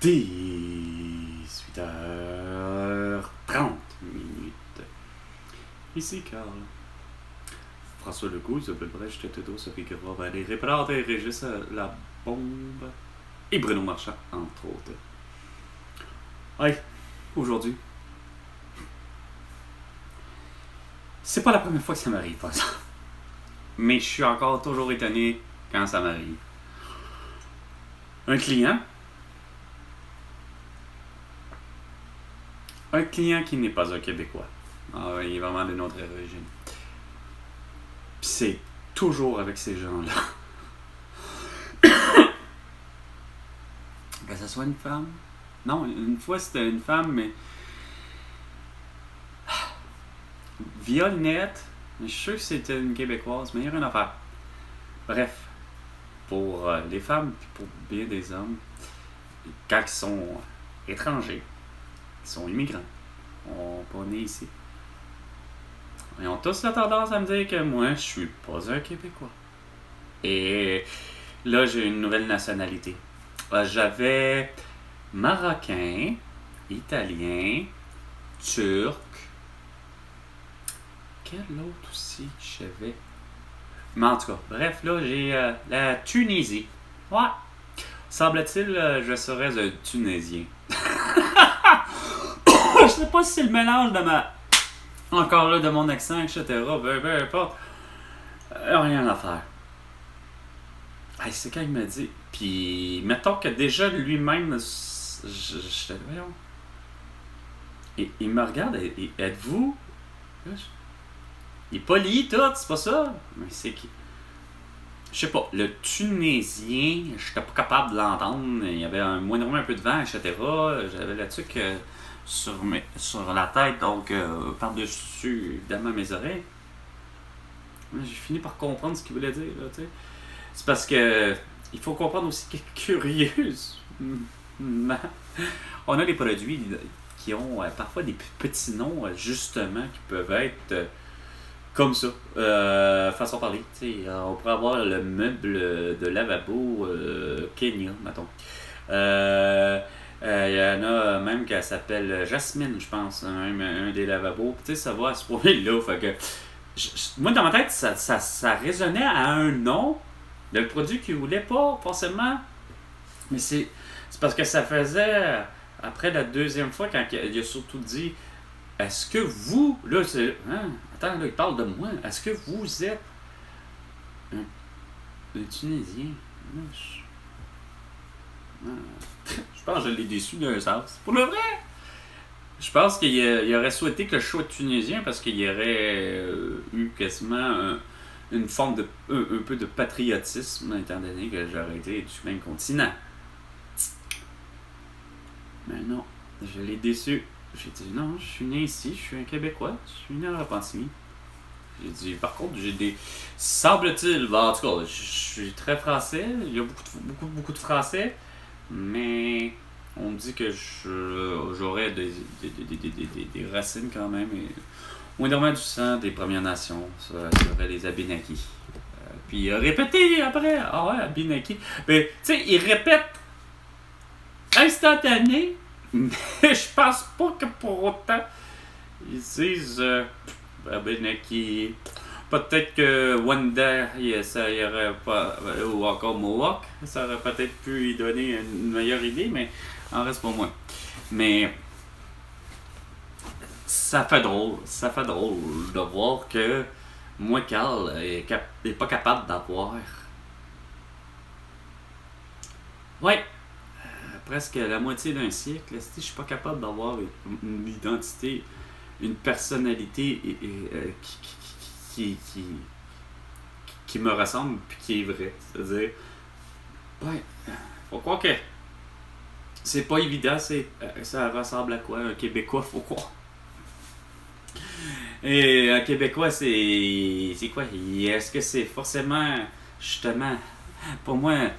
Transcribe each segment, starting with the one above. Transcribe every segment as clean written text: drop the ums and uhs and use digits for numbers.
18h30. Ici Carl. François Legault, Isabelle Brèche, Tetedo, Sophie Guerra, Valérie Plante, Régis La Bombe et Bruno Marchand, entre autres. Ouais, aujourd'hui, c'est pas la première fois que ça m'arrive, par exemple. Mais je suis encore toujours étonné quand ça m'arrive. Un client qui n'est pas un Québécois. Ah, il est vraiment de notre origine. Puis c'est toujours avec ces gens-là. Que ce soit une femme. Non, une fois c'était une femme, mais via le net, je suis sûr que c'était une Québécoise, mais il n'y a rien à faire. Bref, pour les femmes et pour bien des hommes, quand ils sont étrangers, ils sont immigrants, on n'est pas nés ici, ils ont tous la tendance à me dire que moi, je suis pas un Québécois. Et là, j'ai une nouvelle nationalité. J'avais marocain, italien, turc. Quel autre aussi j'avais? Mais en tout cas, bref, là, j'ai la Tunisie. Ouais. Semble-t-il, je serais un Tunisien. Je sais pas si c'est le mélange de ma... Encore là, de mon accent, etc. Peu importe. Rien à faire. Hey, c'est quand il m'a dit... Puis, mettons que déjà lui-même... Je voyons. Et il me regarde et êtes-vous... Il est poli, tout, c'est pas ça. Mais c'est qui? Je sais pas, le Tunisien, j'étais pas capable de l'entendre. Il y avait moindrement un peu de vent, etc. J'avais la tuque sur la tête, donc par-dessus, évidemment, mes oreilles. J'ai fini par comprendre ce qu'il voulait dire, là, tu sais. C'est parce que il faut comprendre aussi que curieusement, on a des produits qui ont parfois des petits noms, justement, qui peuvent être comme ça, façon de parler. On pourrait avoir le meuble de lavabo Kenya, mettons. Il y en a même qui s'appelle Jasmine, je pense, même un des lavabos. Tu sais, ça va à ce point-là. Fait que, moi, dans ma tête, ça résonnait à un nom de le produit qu'il voulait pas forcément. Mais c'est parce que ça faisait, après la deuxième fois, quand il a surtout dit est-ce que vous, là, c'est. Hein, attends, là, il parle de moi. Est-ce que vous êtes un Tunisien? Je pense que je l'ai déçu d'un sens. Pour le vrai! Je pense qu'il aurait souhaité que je sois tunisien parce qu'il y aurait eu quasiment une forme de. Un peu de patriotisme, étant donné que j'aurais été du même continent. Mais non, je l'ai déçu. J'ai dit non, je suis né ici, je suis un Québécois, je suis né à Repentigny. J'ai dit, par contre, j'ai des. Semble-t-il, en tout cas, je suis très français, il y a beaucoup de français, mais on me dit que j'aurais des racines quand même, et moindrement du sang des Premières Nations, ça serait les Abénakis. Puis il a répété après, ah ouais, Abénakis. Mais tu sais, il répète instantané. Mais je pense pas que pour autant ils disent Abenaki. Peut-être que Wanda, ça y aurait pas. Ou encore Mohawk, ça aurait peut-être pu y donner une meilleure idée, mais en reste pour moi. Mais ça fait drôle de voir que moi, Carl, est pas capable d'avoir. Ouais, presque la moitié d'un siècle, je suis pas capable d'avoir une identité, une personnalité qui me ressemble puis qui est vraie. C'est-à-dire, ouais, faut croire que c'est pas évident, ça ressemble à quoi un Québécois, faut croire. Et un Québécois, c'est quoi? Est-ce que c'est forcément, justement, pour moi,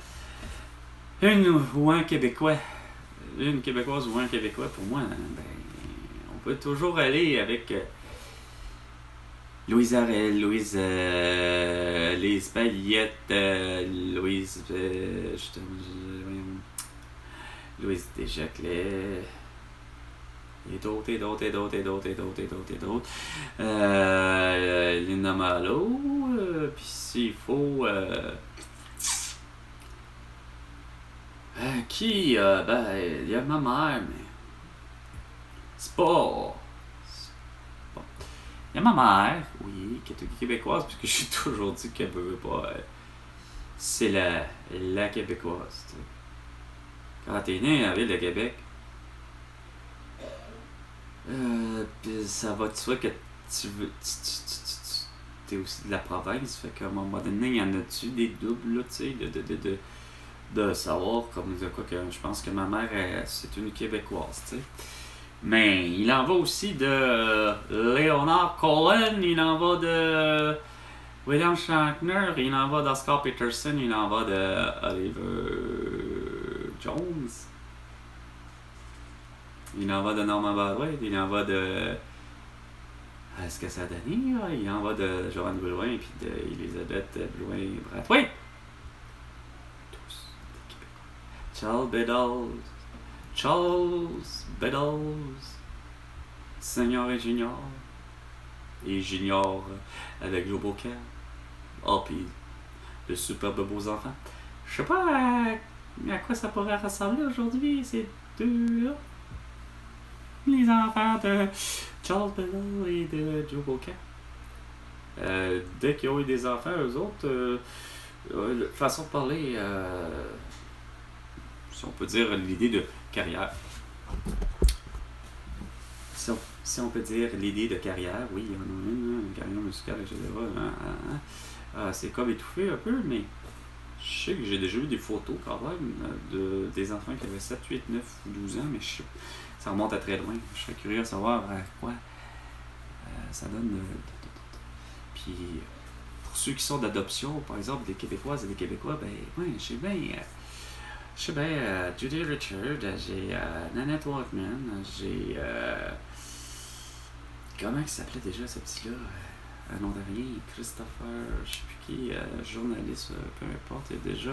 une ou un Québécois, une Québécoise ou un Québécois, pour moi, ben, on peut toujours aller avec Louise Arel, Lise Payette, Louise. Louise Desjaclet. Et d'autres, et d'autres, et d'autres, et d'autres, et d'autres, et d'autres, et d'autres. Linda Malo. Puis s'il faut. Qui? Ben, il y a ma mère, mais. C'est pas. Il y a ma mère, oui, qui est québécoise, puisque j'ai toujours dit qu'elle veut pas. C'est la québécoise, tu sais. Quand t'es né dans la ville de Québec, pis ça va de soi que tu veux. T'es aussi de la province, fait qu'à un moment donné, il y en a-tu des doubles, là, tu sais, de savoir, comme de quoi que je pense que ma mère, c'est une québécoise, tu sais. Mais il en va aussi de Leonard Cohen, il en va de William Shatner, il en va d'Oscar Peterson, il en va de Oliver Jones, il en va de Norman Baldwin, il en va de. Est-ce que ça a donné? Il en va de Joanne Blouin et puis d'Elisabeth Blouin-Brathwaite. Tous des Québécois. Charles Beddoes, Senior et Junior. Et Junior avec Joe Beaucaire. Oh, puis de superbes beaux enfants. Je sais pas à quoi ça pourrait ressembler aujourd'hui, ces deux-là. Les enfants de Charles Beddoes et de Joe Beaucaire. Dès qu'ils ont eu des enfants, eux autres, façon de parler, si on peut dire l'idée de carrière. Si on peut dire l'idée de carrière, oui, il y en a une carrière musicale, etc. C'est comme étouffé un peu, mais je sais que j'ai déjà vu des photos quand même des enfants qui avaient 7, 8, 9 ou 12 ans, mais ça remonte à très loin. Je serais curieux de savoir à quoi ça donne. Puis, pour ceux qui sont d'adoption, par exemple, des Québécoises et des Québécois, ben, ouais, je sais bien, Judy Richard, j'ai Nanette Walkman, j'ai. Comment il s'appelait déjà ce petit-là? Un nom de rien, Christopher, je sais plus qui, journaliste, peu importe, il est déjà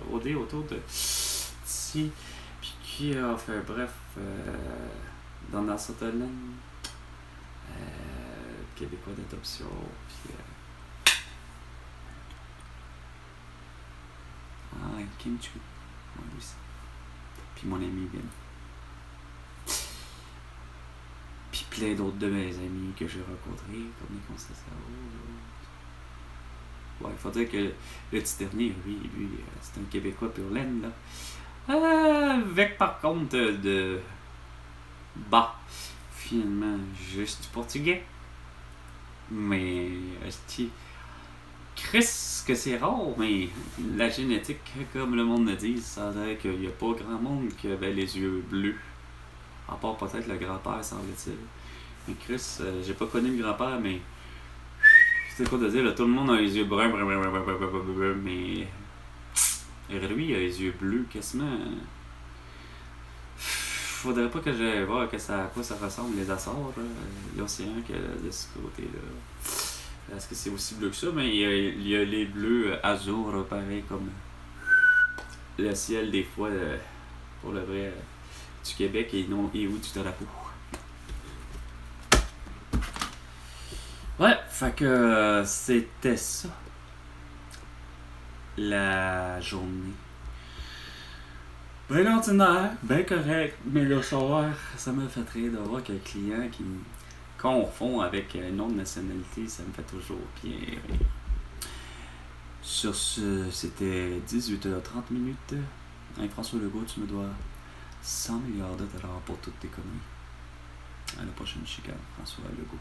rodé autour de ici. Puis qui a fait, bref, Donald Sutherland, Québécois d'adoption, puis. Kim Chu. Oui, aussi. Puis mon ami Ben. Puis plein d'autres de mes amis que j'ai rencontrés, comme les Constantins. Ouais, il faut dire que le petit dernier, lui, c'est un Québécois pur laine, là. Avec par contre de. Bah, finalement, juste du portugais. Mais, Chris, que c'est rare, mais la génétique, comme le monde le dit, ça veut dire qu'il n'y a pas grand monde qui avait les yeux bleus. À part peut-être le grand-père, semble-t-il. Mais Chris, j'ai pas connu le grand-père, mais. C'est quoi de dire, là, tout le monde a les yeux bruns, mais. Lui, il a les yeux bleus, quasiment. Faudrait pas que j'aille voir à quoi ça ressemble, les Açores, l'océan qu'il y a de ce côté-là. Est-ce que c'est aussi bleu que ça? Mais il y a les bleus azur, pareil comme le ciel des fois, pour le vrai, du Québec et ou du drapeau. Ouais, fait que c'était ça. La journée. Ben ordinaire, ben correct, mais le soir, ça m'a fait rire de voir qu'un client qui me confond avec une autre nationalité, ça me fait toujours bien rire. Sur ce, c'était 18h30. Hey, François Legault, tu me dois 100 milliards de dollars pour toutes tes conneries. À la prochaine chicane, François Legault.